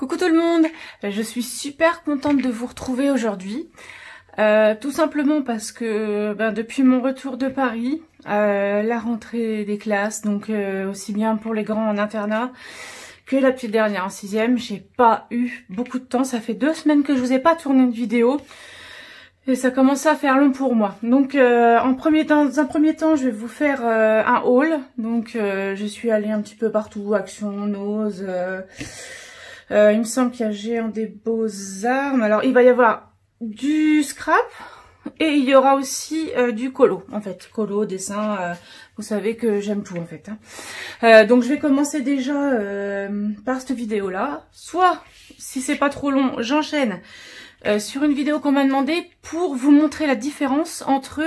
Coucou tout le monde, je suis super contente de vous retrouver aujourd'hui. Tout simplement parce que depuis mon retour de Paris, la rentrée des classes, donc aussi bien pour les grands en internat que la petite dernière en 6e, j'ai pas eu beaucoup de temps. Ça fait 2 semaines que je vous ai pas tourné une vidéo et ça commence à faire long pour moi. Donc dans un premier temps, je vais vous faire un haul. Donc je suis allée un petit peu partout, Action, Nose. Il me semble qu'il y a Géant des Beaux-Arts. Alors il va y avoir du scrap et il y aura aussi du colo, en fait. Colo, dessin, vous savez que j'aime tout en fait. Donc je vais commencer déjà par cette vidéo là. Soit, si c'est pas trop long, j'enchaîne sur une vidéo qu'on m'a demandé pour vous montrer la différence entre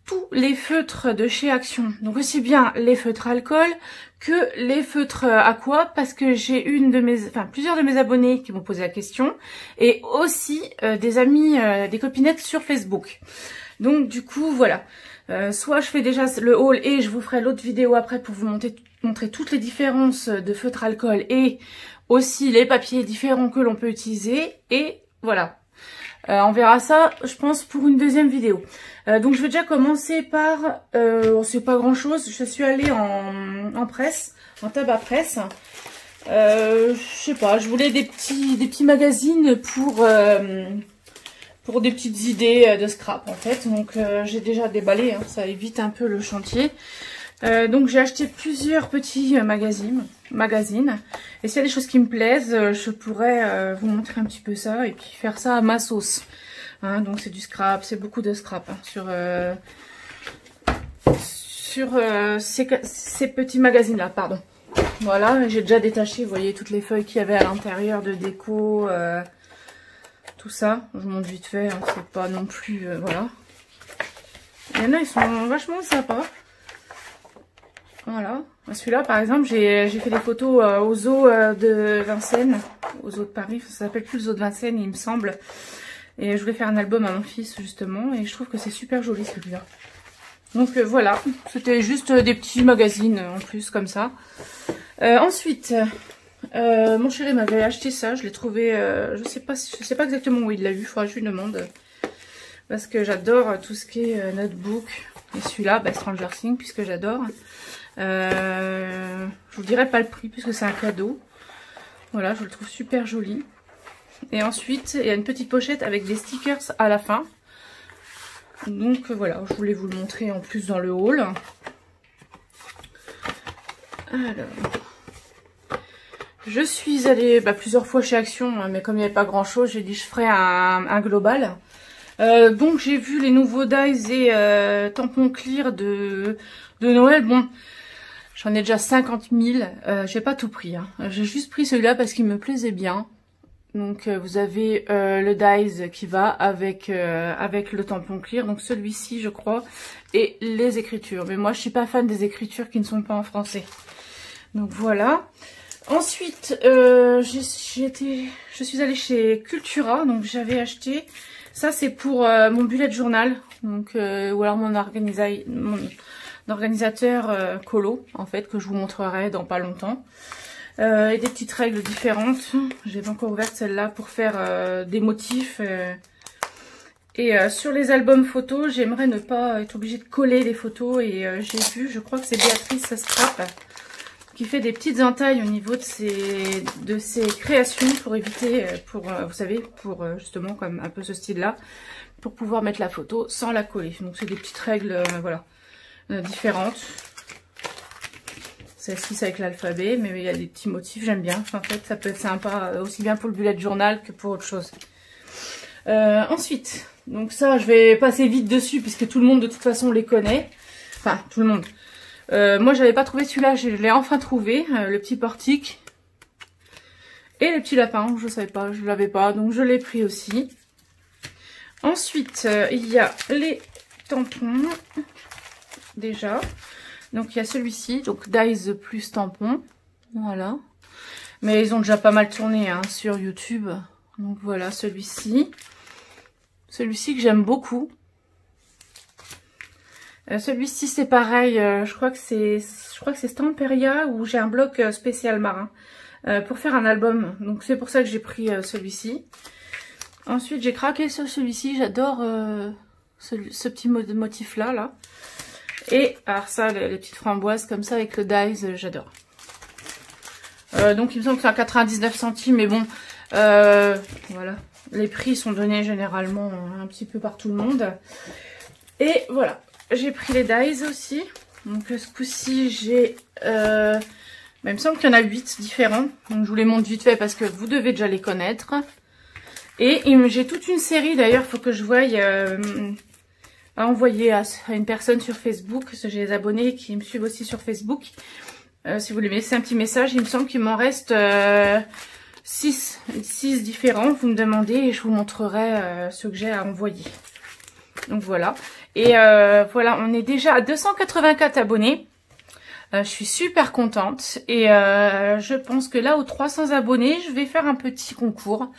tous les feutres de chez Action. Donc aussi bien les feutres alcool que les feutres aqua, parce que j'ai plusieurs de mes abonnés qui m'ont posé la question, et aussi des amis, des copinettes sur Facebook. Donc du coup voilà, soit je fais déjà le haul et je vous ferai l'autre vidéo après pour vous montrer toutes les différences de feutres alcool et aussi les papiers différents que l'on peut utiliser, et voilà. On verra ça, je pense, pour une deuxième vidéo. Donc je vais déjà commencer par, c'est pas grand chose, je suis allée en presse, en tabac presse. Je sais pas, je voulais des petits magazines pour des petites idées de scrap en fait. Donc j'ai déjà déballé, hein, ça évite un peu le chantier. Donc j'ai acheté plusieurs petits magazines. Et s'il y a des choses qui me plaisent, je pourrais vous montrer un petit peu ça et puis faire ça à ma sauce. Hein, donc c'est du scrap, c'est beaucoup de scrap hein, sur ces petits magazines là, pardon. Voilà, j'ai déjà détaché, vous voyez toutes les feuilles qu'il y avait à l'intérieur de déco, tout ça. Je vous montre vite fait, hein, c'est pas non plus, voilà. Il y en a, ils sont vachement sympas. Voilà, celui-là par exemple, j'ai fait des photos au zoo de Vincennes, au zoo de Paris, ça s'appelle plus le zoo de Vincennes il me semble. Et je voulais faire un album à mon fils justement, et je trouve que c'est super joli celui-là. Donc voilà, c'était juste des petits magazines en plus comme ça. Ensuite, mon chéri m'avait acheté ça, je l'ai trouvé, je sais pas exactement où il l'a eu, il faudra que je lui demande. Parce que j'adore tout ce qui est notebook. Et celui-là, Stranger Things, puisque j'adore. Je vous dirai pas le prix puisque c'est un cadeau. Voilà, je le trouve super joli. Et ensuite, il y a une petite pochette avec des stickers à la fin. Donc voilà, je voulais vous le montrer en plus dans le haul. Alors, je suis allée plusieurs fois chez Action, mais comme il n'y avait pas grand chose, j'ai dit je ferai un global. Donc j'ai vu les nouveaux dies et tampons clear de Noël. Bon, j'en ai déjà 50 000. J'ai pas tout pris. Hein. J'ai juste pris celui-là parce qu'il me plaisait bien. Donc vous avez le dies qui va avec le tampon clear. Donc celui-ci je crois. Et les écritures. Mais moi je suis pas fan des écritures qui ne sont pas en français. Donc voilà. Ensuite je suis allée chez Cultura. Donc j'avais acheté... Ça c'est pour mon bullet journal, donc ou alors mon organisateur colo en fait, que je vous montrerai dans pas longtemps. Et des petites règles différentes. J'ai pas encore ouvert celle-là pour faire des motifs. Et sur les albums photos, j'aimerais ne pas être obligée de coller les photos. Et j'ai vu, je crois que c'est Béatrice Scrap qui fait des petites entailles au niveau de ses créations pour éviter, vous savez, pour justement comme un peu ce style-là, pour pouvoir mettre la photo sans la coller. Donc c'est des petites règles, voilà, différentes. Celle-ci c'est avec l'alphabet, mais il y a des petits motifs, j'aime bien. En fait, ça peut être sympa aussi bien pour le bullet journal que pour autre chose. Ensuite, donc ça, je vais passer vite dessus puisque tout le monde de toute façon les connaît. Enfin, tout le monde. Moi j'avais pas trouvé celui-là, je l'ai enfin trouvé, le petit portique et les petits lapins, je savais pas, je l'avais pas, donc je l'ai pris aussi. Ensuite il y a les tampons déjà, donc il y a celui-ci, donc Dies plus tampon, voilà, mais ils ont déjà pas mal tourné hein, sur YouTube, donc voilà celui-ci que j'aime beaucoup. Celui-ci c'est pareil, je crois que c'est Stamperia ou j'ai un bloc spécial marin. pour faire un album. Donc c'est pour ça que j'ai pris celui-ci. Ensuite j'ai craqué sur celui-ci, j'adore ce petit motif là. Et alors ça, les petites framboises comme ça avec le dies, j'adore. Donc il me semble que c'est à 99 centimes, mais bon, voilà. Les prix sont donnés généralement un petit peu par tout le monde. Et voilà, j'ai pris les dies aussi. Donc ce coup-ci, j'ai... il me semble qu'il y en a 8 différents. Donc je vous les montre vite fait parce que vous devez déjà les connaître. Et j'ai toute une série, d'ailleurs, il faut que je voie à envoyer à une personne sur Facebook. Parce que j'ai des abonnés qui me suivent aussi sur Facebook. Si vous voulez me laisser un petit message, il me semble qu'il m'en reste 6 différents. Vous me demandez et je vous montrerai ceux que j'ai à envoyer. Donc voilà. Et voilà, on est déjà à 284 abonnés. Je suis super contente. Et je pense que là, aux 300 abonnés, je vais faire un petit concours.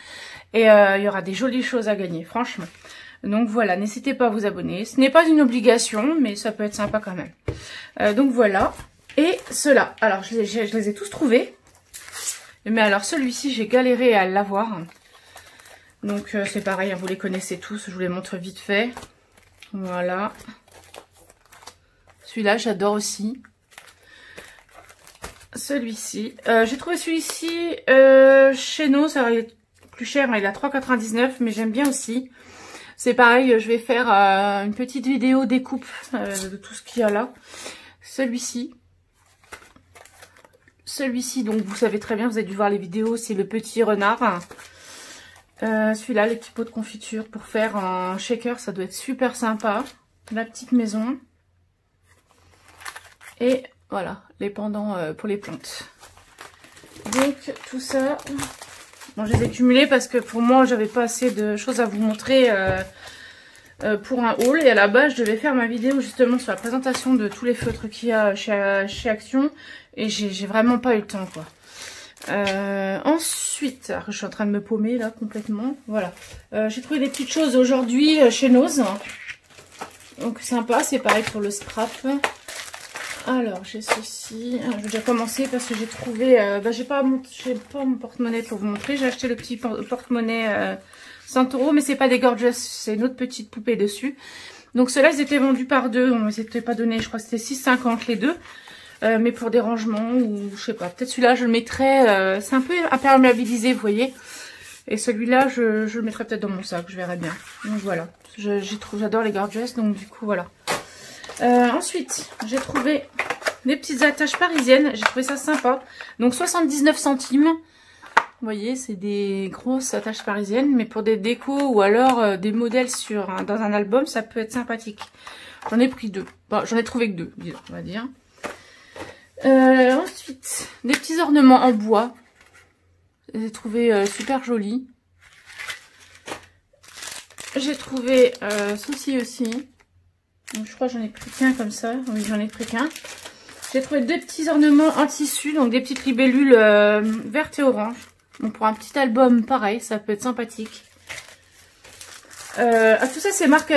Et il y aura des jolies choses à gagner, franchement. Donc voilà, n'hésitez pas à vous abonner. Ce n'est pas une obligation, mais ça peut être sympa quand même. Donc voilà. Et ceux-là, alors je les ai tous trouvés. Mais alors celui-ci, j'ai galéré à l'avoir. Donc c'est pareil, hein, vous les connaissez tous, je vous les montre vite fait. Voilà. Celui-là, j'adore aussi. Celui-ci. J'ai trouvé celui-ci chez nous, ça va être plus cher, hein, il est à 3,99, mais j'aime bien aussi. C'est pareil, je vais faire une petite vidéo découpe de tout ce qu'il y a là. Celui-ci. Celui-ci, donc vous savez très bien, vous avez dû voir les vidéos, c'est le petit renard. Celui-là, les petits pots de confiture pour faire en shaker, ça doit être super sympa. La petite maison. Et voilà, les pendants pour les plantes. Donc tout ça, bon, je les ai cumulés parce que pour moi, j'avais pas assez de choses à vous montrer pour un haul. Et à la base, je devais faire ma vidéo justement sur la présentation de tous les feutres qu'il y a chez Action. Et j'ai vraiment pas eu le temps, quoi. Ensuite, alors, je suis en train de me paumer là complètement. Voilà. J'ai trouvé des petites choses aujourd'hui chez Nose. Donc sympa, c'est pareil pour le scrap. Alors j'ai ceci. Alors, je vais déjà commencer parce que j'ai trouvé. J'ai pas mon porte-monnaie pour vous montrer. J'ai acheté le petit porte-monnaie 100 €, mais c'est pas des gorgeous, c'est une autre petite poupée dessus. Donc ceux-là, ils étaient vendus par deux. On ne s'était pas donné, je crois que c'était 6,50 les deux. Mais pour des rangements ou je sais pas, peut-être celui-là je le mettrais, c'est un peu imperméabilisé, vous voyez. Et celui-là je le mettrais peut-être dans mon sac, je verrai bien. Donc voilà, j'adore les gorgeous, donc du coup voilà. Ensuite j'ai trouvé des petites attaches parisiennes, j'ai trouvé ça sympa. Donc 79 centimes, vous voyez, c'est des grosses attaches parisiennes, mais pour des décos ou alors des modèles dans un album, ça peut être sympathique. J'en ai pris deux, bon, j'en ai trouvé que deux, on va dire. Ensuite, des petits ornements en bois. J'ai trouvé super jolis. J'ai trouvé ceci aussi. Donc, je crois que j'en ai pris qu'un comme ça. Oui, j'en ai pris qu'un. J'ai trouvé deux petits ornements en tissu, donc des petites libellules vertes et oranges. Donc pour un petit album, pareil, ça peut être sympathique. Tout ça, c'est marque...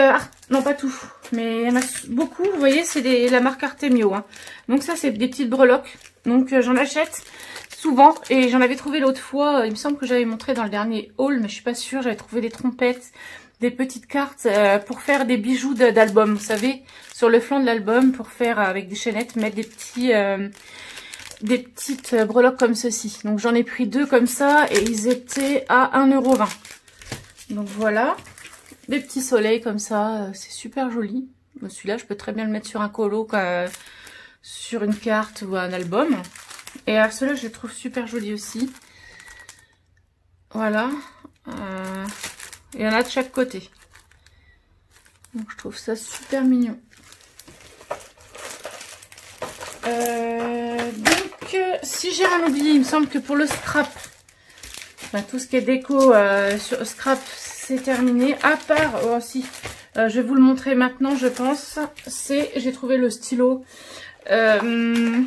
non, pas tout, mais il y en a beaucoup, vous voyez, c'est la marque Artemio. Hein. Donc ça, c'est des petites breloques. Donc j'en achète souvent. Et j'en avais trouvé l'autre fois, il me semble que j'avais montré dans le dernier haul, mais je suis pas sûre. J'avais trouvé des trompettes, des petites cartes pour faire des bijoux d'album. Vous savez, sur le flanc de l'album, pour faire avec des chaînettes, mettre des petites breloques comme ceci. Donc j'en ai pris deux comme ça et ils étaient à 1,20 €. Donc voilà. Des petits soleils comme ça, c'est super joli. Celui-là, je peux très bien le mettre sur un colo, sur une carte ou un album. Et alors ceux-là, je les trouve super jolis aussi. Voilà. Il y en a de chaque côté. Donc je trouve ça super mignon. Donc, si j'ai rien oublié, il me semble que pour le scrap, tout ce qui est déco sur scrap, c'est terminé. À part, oh si, je vais vous le montrer maintenant, je pense. J'ai trouvé le stylo. Je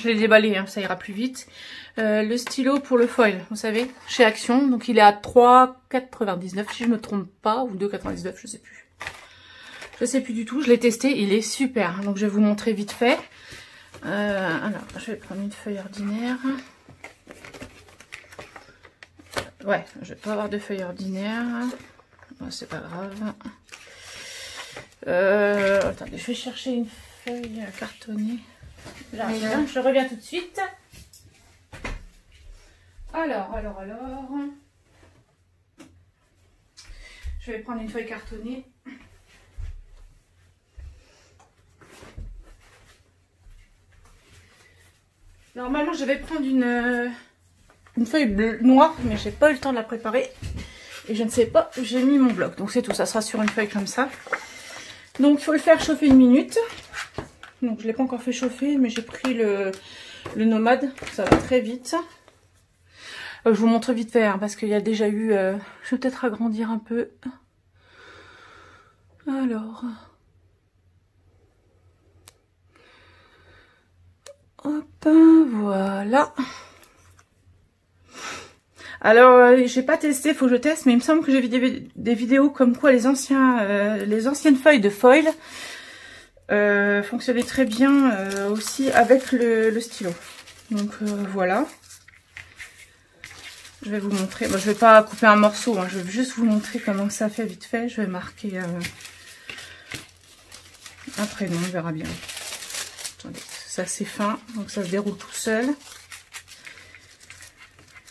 l'ai déballé, hein, ça ira plus vite. Le stylo pour le foil, vous savez, chez Action. Donc il est à 3,99 si je me trompe pas, ou 2,99, je sais plus. Je sais plus du tout, je l'ai testé, il est super. Donc je vais vous montrer vite fait. Alors, je vais prendre une feuille ordinaire. Ouais, je vais pas avoir de feuilles ordinaires. Bon, c'est pas grave. Attendez, je vais chercher une feuille cartonnée. J'arrive, je reviens tout de suite. Alors. Je vais prendre une feuille cartonnée. Normalement, je vais prendre une feuille noire, mais j'ai pas eu le temps de la préparer. Et je ne sais pas où j'ai mis mon bloc. Donc c'est tout, ça sera sur une feuille comme ça. Donc il faut le faire chauffer 1 minute. Donc je ne l'ai pas encore fait chauffer, mais j'ai pris le Nomade. Ça va très vite. Je vous montre vite fait, hein, parce qu'il y a déjà eu... je vais peut-être agrandir un peu. Alors... Hop, voilà. Alors, j'ai pas testé, faut que je teste, mais il me semble que j'ai vu des vidéos comme quoi les anciennes feuilles de foil fonctionnaient très bien aussi avec le stylo. Donc voilà. Je vais vous montrer. Bon, je vais pas couper un morceau, hein, je vais juste vous montrer comment ça fait vite fait. Je vais marquer un prénom, on verra bien. Attendez, c'est assez fin, donc ça se déroule tout seul.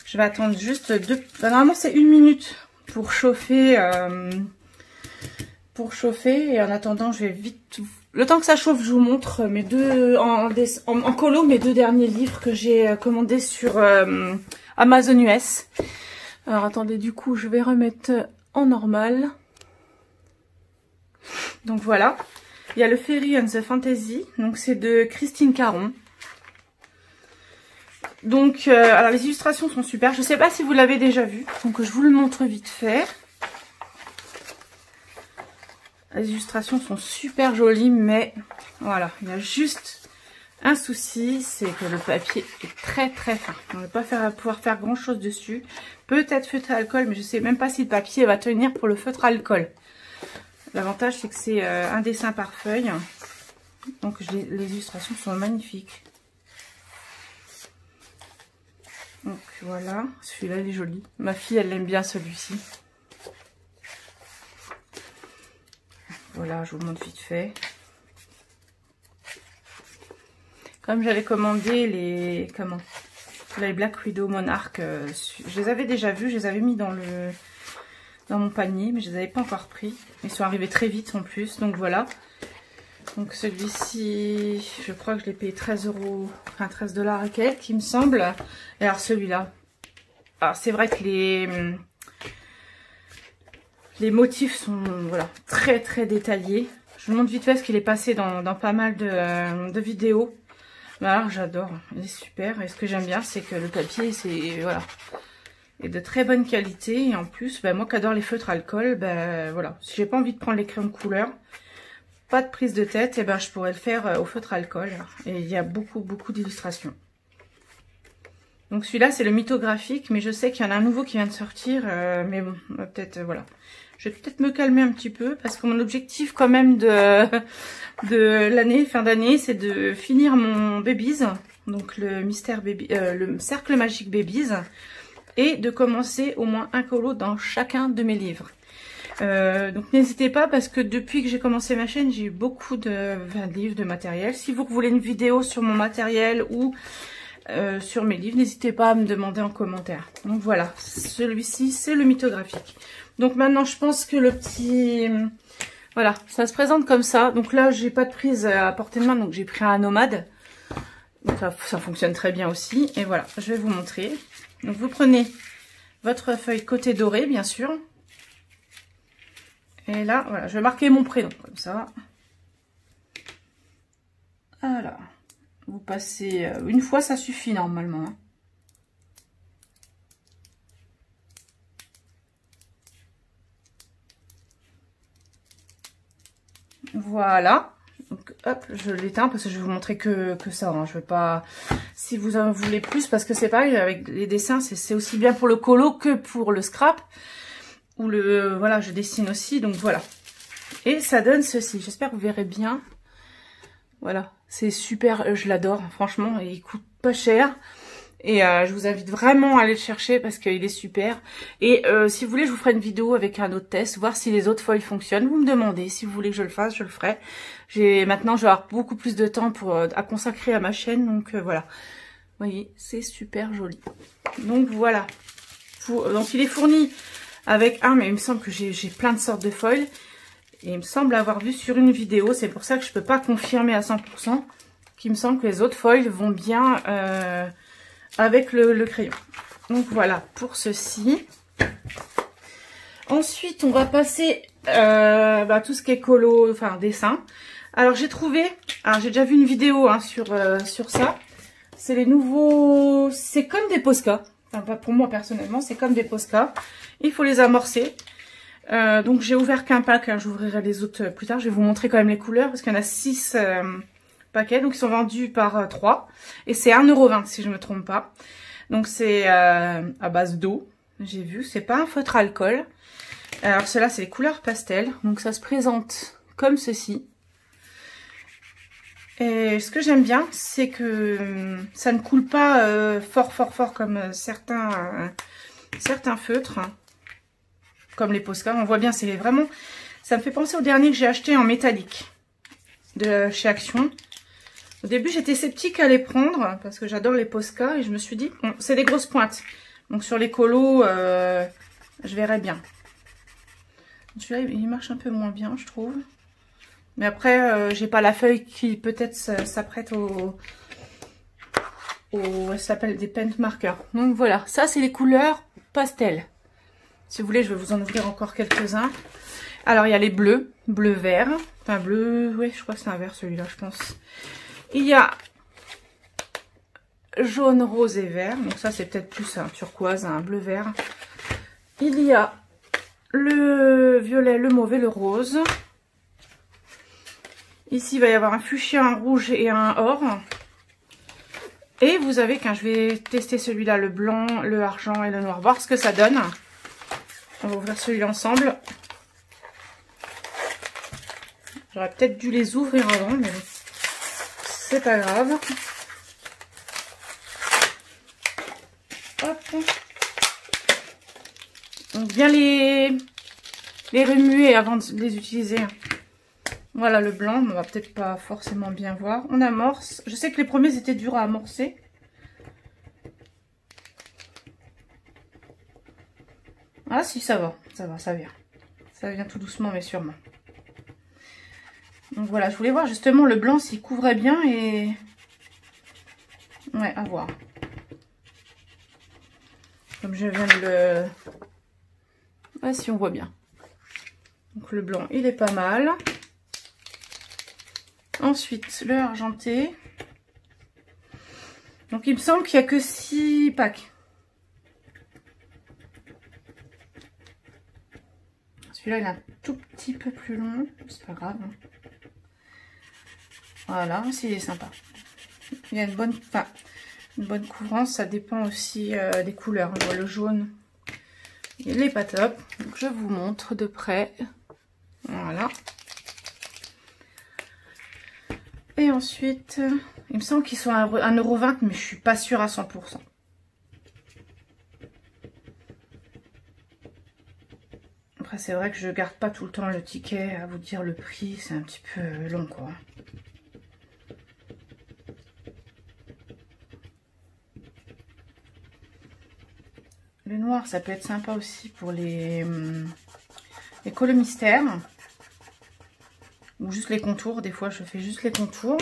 Je vais attendre juste normalement c'est 1 minute pour chauffer. Et en attendant, je vais vite... Le temps que ça chauffe, je vous montre mes en colo mes 2 derniers livres que j'ai commandés sur Amazon US. Alors attendez, du coup, je vais remettre en normal. Donc voilà. Il y a le Fairy and the Fantasy. Donc c'est de Christine Caron. Donc, alors les illustrations sont super. Je ne sais pas si vous l'avez déjà vu. Donc je vous le montre vite fait. Les illustrations sont super jolies, mais voilà, il y a juste un souci, c'est que le papier est très très fin. On ne va pas pouvoir faire grand chose dessus. Peut-être feutre à alcool, mais je ne sais même pas si le papier va tenir pour le feutre à alcool. L'avantage, c'est que c'est un dessin par feuille. Donc les illustrations sont magnifiques. Donc voilà, celui-là il est joli. Ma fille, elle aime bien celui-ci. Voilà, je vous montre vite fait. Comme j'avais commandé les Black Widow Monarch, je les avais déjà vus, je les avais mis dans mon panier, mais je les avais pas encore pris. Ils sont arrivés très vite en plus, donc voilà. Donc celui-ci, je crois que je l'ai payé 13 €, enfin 13 $ et quelques, il me semble. Et alors celui-là, alors c'est vrai que les motifs sont voilà, très très détaillés. Je vous montre vite fait parce qu'il est passé dans pas mal de vidéos. Mais alors j'adore, il est super. Et ce que j'aime bien, c'est que le papier voilà, est de très bonne qualité. Et en plus, moi qui adore les feutres alcool, voilà, si j'ai pas envie de prendre les crayons de couleur, pas de prise de tête, et je pourrais le faire au feutre alcool. Et il y a beaucoup d'illustrations. Donc celui-là, c'est le mythographique, mais je sais qu'il y en a un nouveau qui vient de sortir. Mais bon, peut-être, voilà. Je vais peut-être me calmer un petit peu, parce que mon objectif quand même de l'année, fin d'année, c'est de finir mon Babies, donc le Mystère Baby, le Cercle Magique Babies, et de commencer au moins un colo dans chacun de mes livres. Donc n'hésitez pas, parce que depuis que j'ai commencé ma chaîne, j'ai eu beaucoup de livres, de matériel. Si vous voulez une vidéo sur mon matériel ou sur mes livres, n'hésitez pas à me demander en commentaire. Donc voilà, celui-ci c'est le mythographique. Donc maintenant je pense que le petit... Voilà, ça se présente comme ça. Donc là j'ai pas de prise à portée de main, donc j'ai pris un Nomade. Donc ça fonctionne très bien aussi. Et voilà, je vais vous montrer. Donc vous prenez votre feuille côté doré, bien sûr. Et là, voilà, je vais marquer mon prénom, comme ça. Voilà. Vous passez une fois, ça suffit normalement. Hein. Voilà. Donc, hop, je l'éteins parce que je vais vous montrer que ça. Hein. Je veux pas... Si vous en voulez plus, parce que c'est pareil, avec les dessins, c'est aussi bien pour le colo que pour le scrap. Ou voilà, je dessine aussi, donc voilà. Et ça donne ceci. J'espère que vous verrez bien. Voilà, c'est super, je l'adore, franchement, et il coûte pas cher. Et je vous invite vraiment à aller le chercher parce qu'il est super. Et si vous voulez, je vous ferai une vidéo avec un autre test, voir si les autres foils fonctionnent. Vous me demandez si vous voulez que je le fasse, je le ferai. Maintenant, je vais avoir beaucoup plus de temps à consacrer à ma chaîne, donc voilà. Vous voyez, c'est super joli. Donc voilà. Donc il est fourni avec mais il me semble que j'ai plein de sortes de foils. Et il me semble avoir vu sur une vidéo, c'est pour ça que je peux pas confirmer à 100%, qu'il me semble que les autres foils vont bien avec le crayon. Donc voilà pour ceci. Ensuite, on va passer tout ce qui est colo, enfin dessin. Alors j'ai trouvé, j'ai déjà vu une vidéo sur ça. C'est les nouveaux, c'est comme des Posca. Enfin pas pour moi personnellement, c'est comme des Posca. Il faut les amorcer. Donc j'ai ouvert qu'un pack, j'ouvrirai les autres plus tard. Je vais vous montrer quand même les couleurs parce qu'il y en a 6 paquets. Donc ils sont vendus par 3. Et c'est 1,20 € si je me trompe pas. Donc c'est à base d'eau. J'ai vu, c'est pas un feutre alcool. Alors ceux-là c'est les couleurs pastel. Donc ça se présente comme ceci. Et ce que j'aime bien, c'est que ça ne coule pas fort comme certains feutres, comme les Posca. On voit bien, c'est vraiment, ça me fait penser au dernier que j'ai acheté en métallique de chez Action. Au début, j'étais sceptique à les prendre parce que j'adore les Posca et je me suis dit, bon, c'est des grosses pointes. Donc sur les colos, je verrai bien. Celui-là, il marche un peu moins bien, je trouve. Mais après, j'ai pas la feuille qui peut-être s'apprête ça s'appelle des paint markers. Donc voilà, ça c'est les couleurs pastel. Si vous voulez, je vais vous en ouvrir encore quelques-uns. Alors il y a les bleus, bleu-vert. Enfin bleu, oui, je crois que c'est un vert celui-là, je pense. Il y a jaune, rose et vert. Donc ça c'est peut-être plus un turquoise, un bleu-vert. Il y a le violet, le mauve et le rose. Ici, il va y avoir un fuchsia, un rouge et un or. Et vous avez, je vais tester celui-là, le blanc, le argent et le noir. Voir ce que ça donne. On va ouvrir celui-là ensemble. J'aurais peut-être dû les ouvrir avant, mais c'est pas grave. Hop. Donc bien les remuer avant de les utiliser. Voilà le blanc, on va peut-être pas forcément bien voir. On amorce. Je sais que les premiers étaient durs à amorcer. Ah si, ça va, ça vient. Ça vient tout doucement mais sûrement. Donc voilà, je voulais voir justement le blanc s'il couvrait bien et... Ouais, à voir. Comme je viens de le... Ah si, on voit bien. Donc le blanc, il est pas mal. Ensuite, le argenté. Donc, il me semble qu'il n'y a que 6 packs. Celui-là, il est un tout petit peu plus long. C'est pas grave. Voilà, il est sympa. Il y a une bonne couvrance. Ça dépend aussi des couleurs. On voit le jaune. Il n'est pas top. Donc, je vous montre de près. Voilà. Et ensuite, il me semble qu'ils sont à 1,20 €, mais je suis pas sûre à 100%. Après, c'est vrai que je garde pas tout le temps le ticket à vous dire le prix, c'est un petit peu long, quoi. Le noir, ça peut être sympa aussi pour les colos mystères. Ou juste les contours, des fois je fais juste les contours.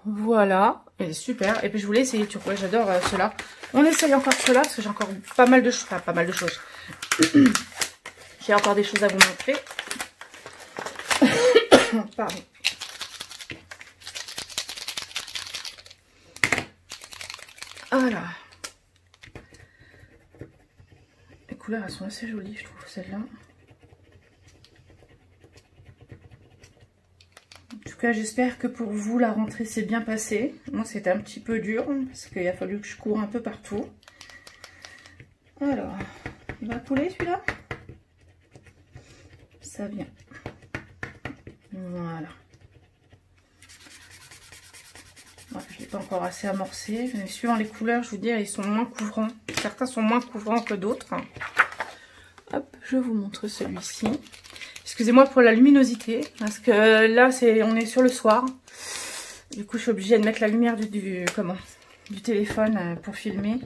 Voilà, elle est super. Et puis je voulais essayer turquoise, j'adore ceux-là. On essaye encore ceux-là parce que j'ai encore pas mal de choses. Enfin, pas mal de choses. J'ai encore des choses à vous montrer. Pardon. Voilà. Les couleurs, elles sont assez jolies, je trouve, celles-là. En tout cas, j'espère que pour vous, la rentrée s'est bien passée. Moi, c'était un petit peu dur, parce qu'il a fallu que je cours un peu partout. Alors, il va couler celui-là? Ça vient. Voilà. Ouais, je l'ai pas encore assez amorcé. Mais suivant les couleurs, je vous dis, ils sont moins couvrants. Certains sont moins couvrants que d'autres. Hop, je vous montre celui-ci. Excusez-moi pour la luminosité, parce que là, on est sur le soir. Du coup, je suis obligée de mettre la lumière du téléphone pour filmer.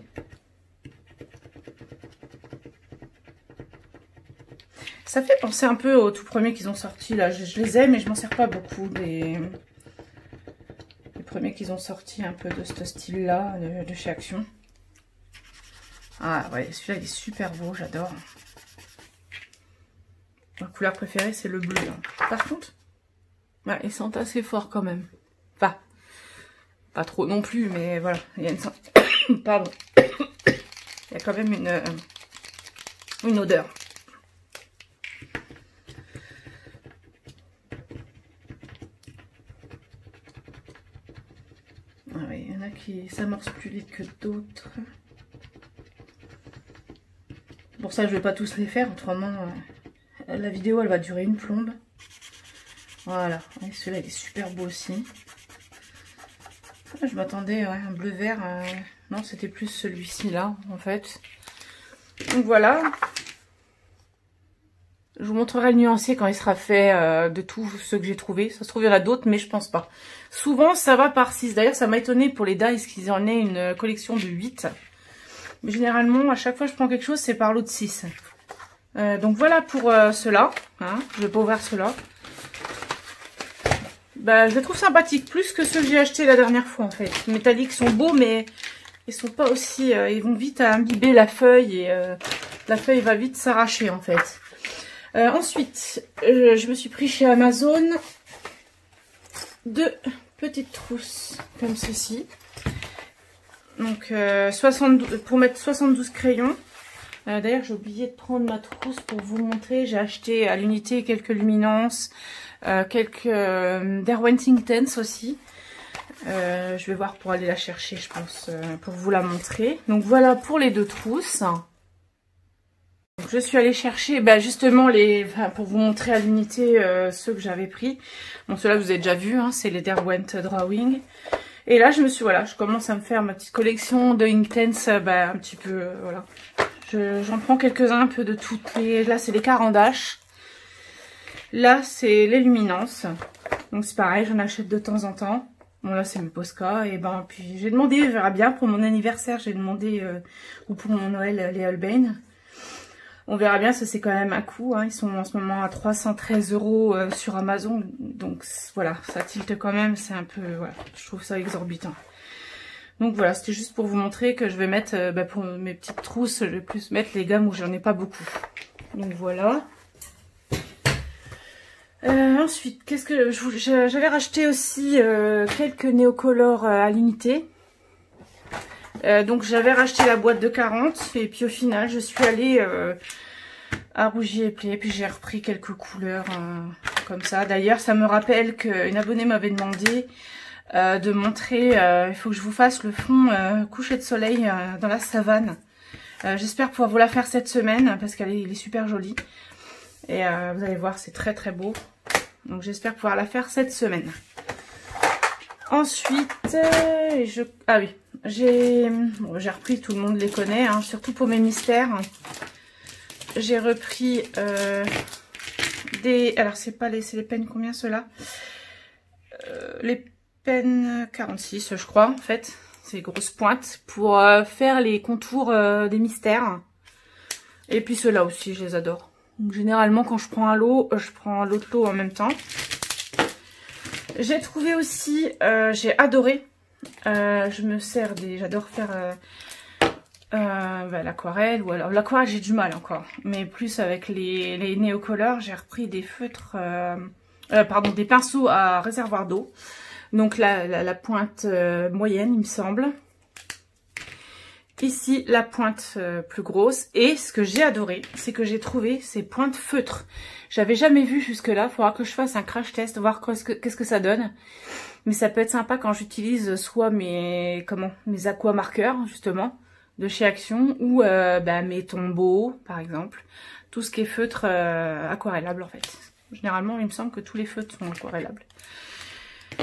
Ça fait penser un peu aux tout premiers qu'ils ont sortis là. Je les aime, mais je m'en sers pas beaucoup les premiers qu'ils ont sortis un peu de ce style-là, de chez Action. Ah ouais, celui-là il est super beau, j'adore. Ma couleur préférée c'est le bleu. Hein. Par contre, ouais, ils sentent assez fort quand même. Enfin, pas trop non plus, mais voilà, il y a une pardon. Il y a quand même une odeur. Ah oui, il y en a qui s'amorcent plus vite que d'autres. Pour ça, je vais pas tous les faire, autrement, la vidéo, elle va durer une plombe. Voilà, et celui-là, il est super beau aussi. Je m'attendais à un bleu vert. Non, c'était plus celui-ci là, en fait. Donc voilà. Je vous montrerai le nuancier quand il sera fait de tous ceux que j'ai trouvés. Ça se trouve, il y en a d'autres, mais je pense pas. Souvent, ça va par 6. D'ailleurs, ça m'a étonné pour les dies qu'ils en aient une collection de 8. Mais généralement, à chaque fois que je prends quelque chose, c'est par lot de 6. Donc voilà pour ceux-là. Hein. Je vais pas ouvrir ceux-là. Bah, je les trouve sympathiques, plus que ceux que j'ai achetés la dernière fois, en fait. Les métalliques sont beaux, mais ils sont pas aussi... ils vont vite à imbiber la feuille et la feuille va vite s'arracher, en fait. Ensuite, je me suis pris chez Amazon 2 petites trousses comme ceci. Donc 72, pour mettre 72 crayons. D'ailleurs, j'ai oublié de prendre ma trousse pour vous montrer. J'ai acheté à l'unité quelques luminances, quelques Derwent Inktense aussi. Je vais voir pour aller la chercher, je pense, pour vous la montrer. Donc voilà pour les 2 trousses. Donc, je suis allée chercher justement pour vous montrer à l'unité ceux que j'avais pris. Bon, ceux-là vous avez déjà vu, hein, c'est les Derwent Drawing. Et là je commence à me faire ma petite collection de Inktense, un petit peu, voilà. J'en prends quelques-uns un peu de toutes les... Là c'est les Carandash. Là c'est les Luminances. Donc c'est pareil, j'en achète de temps en temps. Bon là c'est mes Posca. Et puis j'ai demandé, on verra bien, pour mon anniversaire j'ai demandé, ou pour mon Noël, les Holbein. On verra bien, ça c'est quand même un coup. Hein. Ils sont en ce moment à 313 € sur Amazon. Donc voilà, ça tilte quand même. C'est un peu, voilà, je trouve ça exorbitant. Donc voilà, c'était juste pour vous montrer que je vais mettre, pour mes petites trousses, je vais plus mettre les gammes où j'en ai pas beaucoup. Donc voilà. Ensuite, qu'est-ce que j'avais racheté aussi quelques néocolores à l'unité. Donc j'avais racheté la boîte de 40 et puis au final je suis allée à Rougier et Play, puis j'ai repris quelques couleurs comme ça. D'ailleurs ça me rappelle qu'une abonnée m'avait demandé de montrer, il faut que je vous fasse le fond coucher de soleil dans la savane. J'espère pouvoir vous la faire cette semaine parce qu'elle est super jolie et vous allez voir c'est très très beau. Donc j'espère pouvoir la faire cette semaine. Ensuite, ah oui, j'ai repris, tout le monde les connaît, hein, surtout pour mes mystères. J'ai repris alors c'est les peines combien ceux-là, les peines 46 je crois en fait, c'est grosses pointes, pour faire les contours des mystères. Et puis ceux-là aussi, je les adore. Donc, généralement quand je prends un lot, je prends l'autre lot en même temps. J'ai trouvé aussi, j'ai adoré, je me sers j'adore faire l'aquarelle, ou alors l'aquarelle j'ai du mal encore, mais plus avec les néocolores, j'ai repris des feutres, des pinceaux à réservoir d'eau, donc la pointe moyenne il me semble, ici la pointe plus grosse, et ce que j'ai adoré, c'est que j'ai trouvé ces pointes feutres. J'avais jamais vu jusque là, il faudra que je fasse un crash test, voir qu'est-ce que ça donne. Mais ça peut être sympa quand j'utilise soit mes aqua marqueurs justement de chez Action, ou mes tombeaux par exemple. Tout ce qui est feutre aquarellable en fait. Généralement il me semble que tous les feutres sont aquarellables.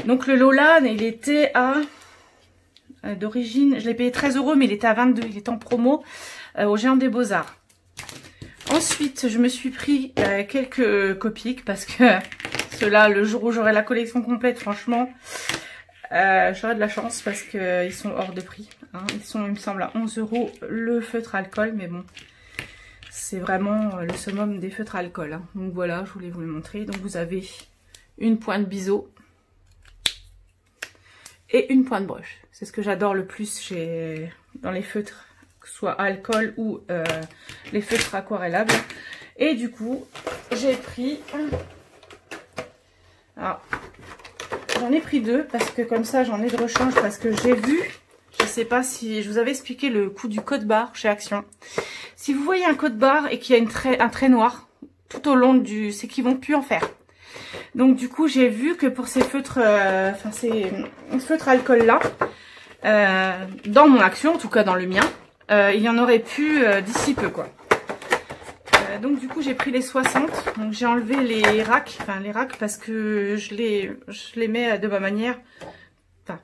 Donc le lot là, il était à d'origine. Je l'ai payé 13 €, mais il était à 22, il est en promo au Géant des Beaux-Arts. Ensuite, je me suis pris quelques Copics parce que ceux-là, le jour où j'aurai la collection complète, franchement, j'aurai de la chance parce qu'ils sont hors de prix. Hein. Ils sont, il me semble, à 11 € le feutre alcool, mais bon, c'est vraiment le summum des feutres alcool. Hein. Donc voilà, je voulais vous le montrer. Donc vous avez une pointe biseau et une pointe broche. C'est ce que j'adore le plus dans les feutres, que ce soit alcool ou les feutres aquarellables. Et du coup, j'ai pris... Alors, j'en ai pris 2 parce que comme ça, j'en ai de rechange parce que j'ai vu... Je sais pas si je vous avais expliqué le coup du code barre chez Action. Si vous voyez un code barre et qu'il y a un trait noir tout au long du... c'est qu'ils vont plus en faire. Donc du coup, j'ai vu que pour ces feutres, ces feutres alcool là, dans mon Action, en tout cas dans le mien, il y en aurait plus d'ici peu quoi. Donc du coup, j'ai pris les 60. Donc j'ai enlevé les racks, parce que je les mets de ma manière. Enfin,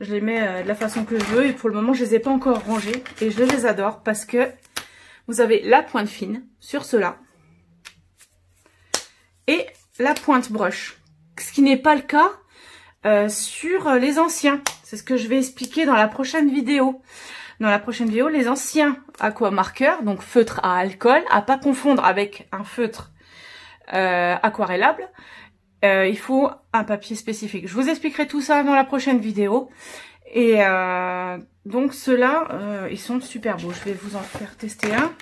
je les mets de la façon que je veux et pour le moment, je les ai pas encore rangés et je les adore parce que vous avez la pointe fine sur ceux-là et la pointe broche, ce qui n'est pas le cas sur les anciens. C'est ce que je vais expliquer dans la prochaine vidéo. Dans la prochaine vidéo, les anciens aquamarqueurs, donc feutre à alcool, à pas confondre avec un feutre aquarellable, il faut un papier spécifique. Je vous expliquerai tout ça dans la prochaine vidéo. Et donc ceux-là, ils sont super beaux. Je vais vous en faire tester un.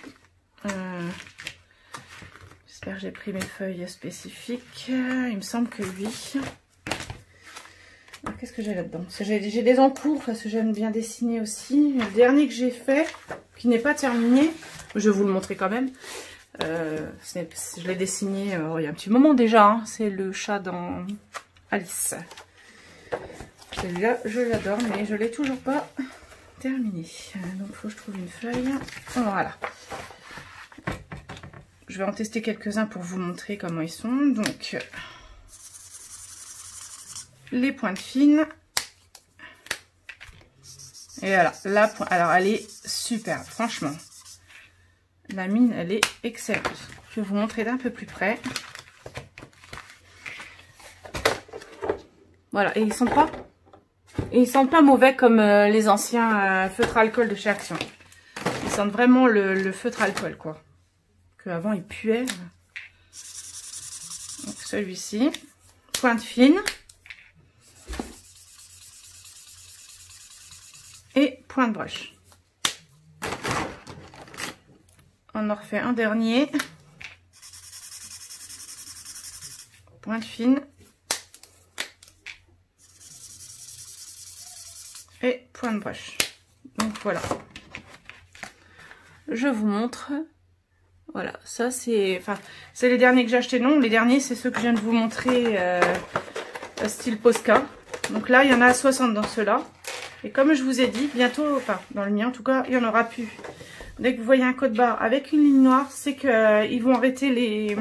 J'espère que j'ai pris mes feuilles spécifiques. Il me semble que oui. Qu'est-ce que j'ai là-dedans? J'ai des encours parce que j'aime bien dessiner aussi. Le dernier que j'ai fait, qui n'est pas terminé, je vais vous le montrer quand même. Je l'ai dessiné il y a un petit moment déjà. Hein. C'est le chat dans Alice. Celui-là, je l'adore, mais je ne l'ai toujours pas terminé. Donc, il faut que je trouve une feuille. Voilà. Je vais en tester quelques-uns pour vous montrer comment ils sont. Donc, les pointes fines. Et voilà, la pointe. Alors, elle est super, franchement. La mine, elle est excellente. Je vais vous montrer d'un peu plus près. Voilà, et ils sont pas mauvais comme les anciens feutres alcool de chez Action. Ils sentent vraiment le feutre alcool, quoi. Que avant il puait. Donc celui-ci, pointe fine et pointe broche. On en refait un dernier. Pointe fine. Et pointe broche. Donc voilà. Je vous montre. Voilà, ça c'est... Enfin, c'est les derniers que j'ai achetés. Non, les derniers c'est ceux que je viens de vous montrer. Style Posca. Donc là, il y en a 60 dans ceux-là. Et comme je vous ai dit, bientôt, enfin dans le mien en tout cas, il n'y en aura plus. Dès que vous voyez un code barre avec une ligne noire, c'est qu'ils vont arrêter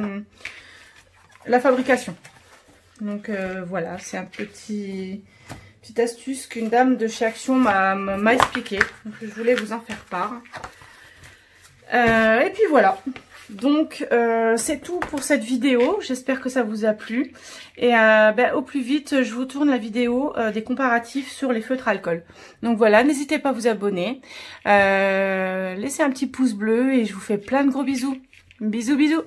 la fabrication. Donc voilà, c'est un petite astuce qu'une dame de chez Action m'a expliqué. Donc je voulais vous en faire part. Et puis voilà. Donc c'est tout pour cette vidéo. J'espère que ça vous a plu. Et au plus vite, je vous tourne la vidéo des comparatifs sur les feutres alcool. Donc voilà, n'hésitez pas à vous abonner. Laissez un petit pouce bleu et je vous fais plein de gros bisous. Bisous, bisous.